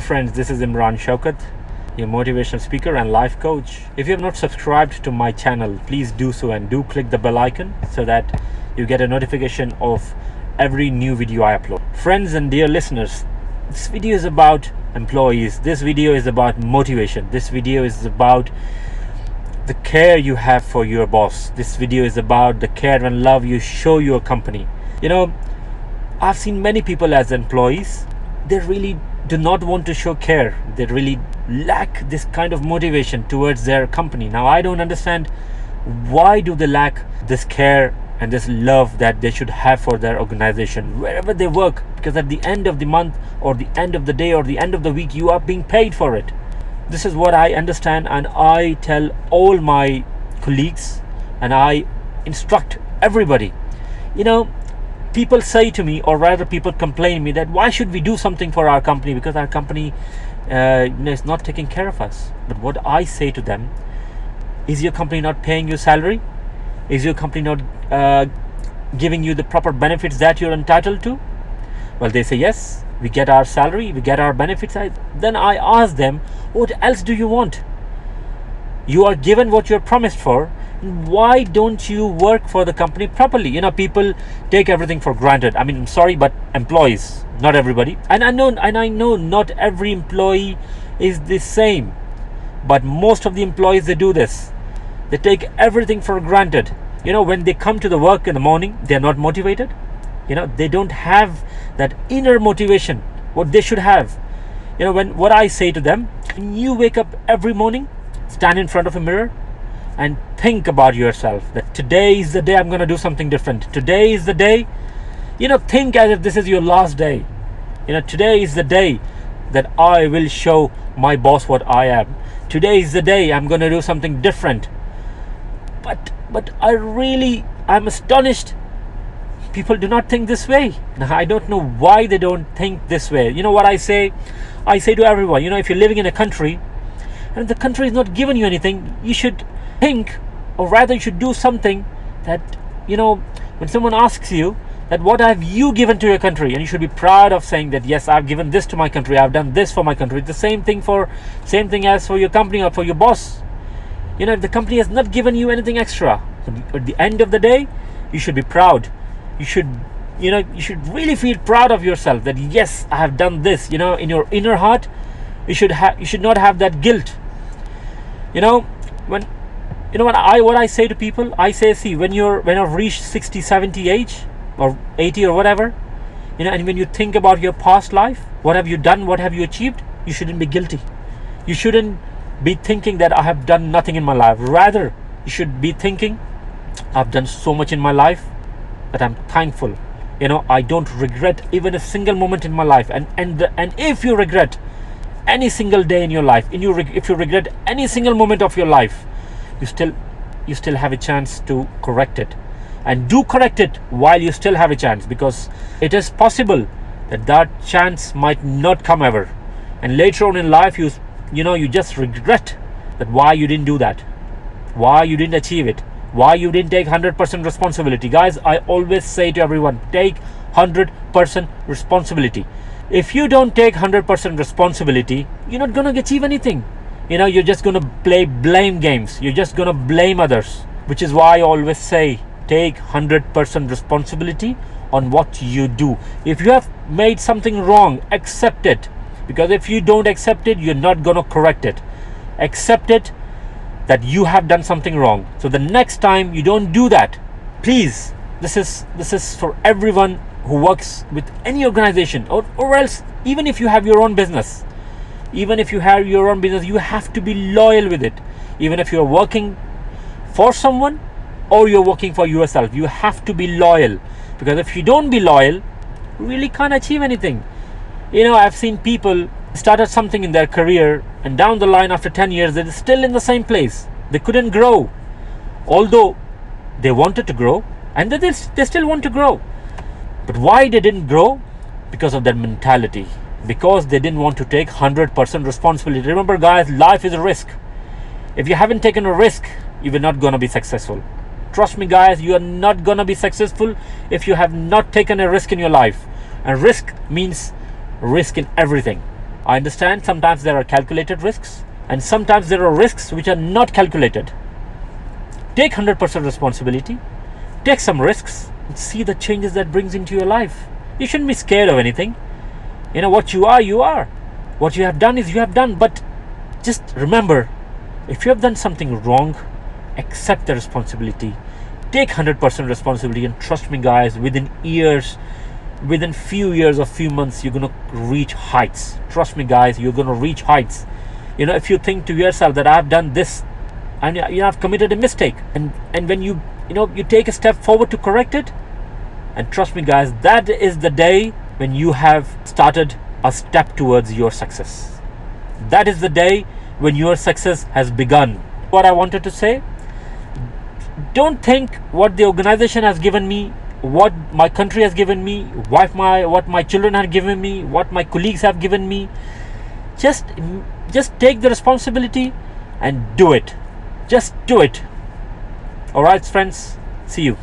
Friends, this is Imran Shaukat, your motivational speaker and life coach. If you have not subscribed to my channel, please do so and do click the bell icon so that you get a notification of every new video I upload. Friends and dear listeners, this video is about employees. This video is about motivation. This video is about the care you have for your boss. This video is about the care and love you show your company. I've seen many people as employees, they really do not want to show care. They really lack this kind of motivation towards their company. Now, I don't understand why do they lack this care and this love that they should have for their organization wherever they work, because at the end of the month or the end of the day or the end of the week, you are being paid for it. This is what I understand, and I tell all my colleagues and I instruct everybody. People say to me, or rather people complain me, that why should we do something for our company, because our company is not taking care of us. But what I say to them, is your company not paying you salary? Is your company not giving you the proper benefits that you're entitled to? Well, they say yes, we get our salary, we get our benefits. Then I ask them, what else do you want? You are given what you're promised for. Why don't you work for the company properly? People take everything for granted. I'm sorry, but employees, not everybody. And I know not every employee is the same, but most of the employees, they do this. They take everything for granted. When they come to the work in the morning, they're not motivated. They don't have that inner motivation, what they should have. What I say to them, when you wake up every morning, stand in front of a mirror and think about yourself, that today is the day I'm going to do something different. Today is the day, think as if this is your last day. Today is the day that I will show my boss what I am. Today is the day I'm going to do something different. But I'm astonished. People do not think this way. Now, I don't know why they don't think this way. What I say? I say to everyone, if you're living in a country and the country is not giving you anything, you should think, or rather you should do something that, when someone asks you that what have you given to your country, and you should be proud of saying that, yes, I've given this to my country, I've done this for my country. It's the same thing as for your company or for your boss. If the company has not given you anything extra, at the end of the day, you should be proud. You should really feel proud of yourself that, yes, I have done this. In your inner heart, you should not have that guilt. What I say to people, I say, see, when I've reached 60, 70 age or 80 or whatever, and when you think about your past life, what have you done, what have you achieved, you shouldn't be guilty. You shouldn't be thinking that I have done nothing in my life. Rather, you should be thinking, I've done so much in my life that I'm thankful. I don't regret even a single moment in my life. And if you regret any single day in your life, if you regret any single moment of your life, you still have a chance to correct it, and do correct it while you still have a chance, because it is possible that chance might not come ever, and later on in life you just regret that why you didn't do that, why you didn't achieve it, why you didn't take 100% responsibility. Guys, I always say to everyone, take 100% responsibility. If you don't take 100% responsibility, you're not going to achieve anything. You're just going to play blame games. You're just going to blame others, which is why I always say, take 100% responsibility on what you do. If you have made something wrong, accept it, because if you don't accept it, you're not going to correct it. Accept it that you have done something wrong. So the next time you don't do that, please. This is for everyone who works with any organization, or else, even if you have your own business, you have to be loyal with it. Even if you're working for someone or you're working for yourself, you have to be loyal, because if you don't be loyal, you really can't achieve anything. I've seen people started something in their career, and down the line, after 10 years, they're still in the same place. They couldn't grow, although they wanted to grow, and they still want to grow. But why they didn't grow? Because of their mentality, because they didn't want to take 100% responsibility. Remember, guys, life is a risk. If you haven't taken a risk, you're not going to be successful. Trust me, guys, you are not going to be successful if you have not taken a risk in your life. And risk means risk in everything. I understand sometimes there are calculated risks and sometimes there are risks which are not calculated. Take 100% responsibility, take some risks, and see the changes that brings into your life. You shouldn't be scared of anything. What you are, you are. What you have done is you have done. But just remember, if you have done something wrong, accept the responsibility. Take 100% responsibility, and trust me guys, within few years or few months, you're going to reach heights. Trust me guys, you're going to reach heights. If you think to yourself that I've done this and I've committed a mistake, and when you take a step forward to correct it, and trust me guys, that is the day when you have started a step towards your success. That is the day when your success has begun. What I wanted to say, don't think what the organization has given me, what my country has given me, what my children have given me, what my colleagues have given me. Just take the responsibility and do it. Just do it. All right, friends. See you.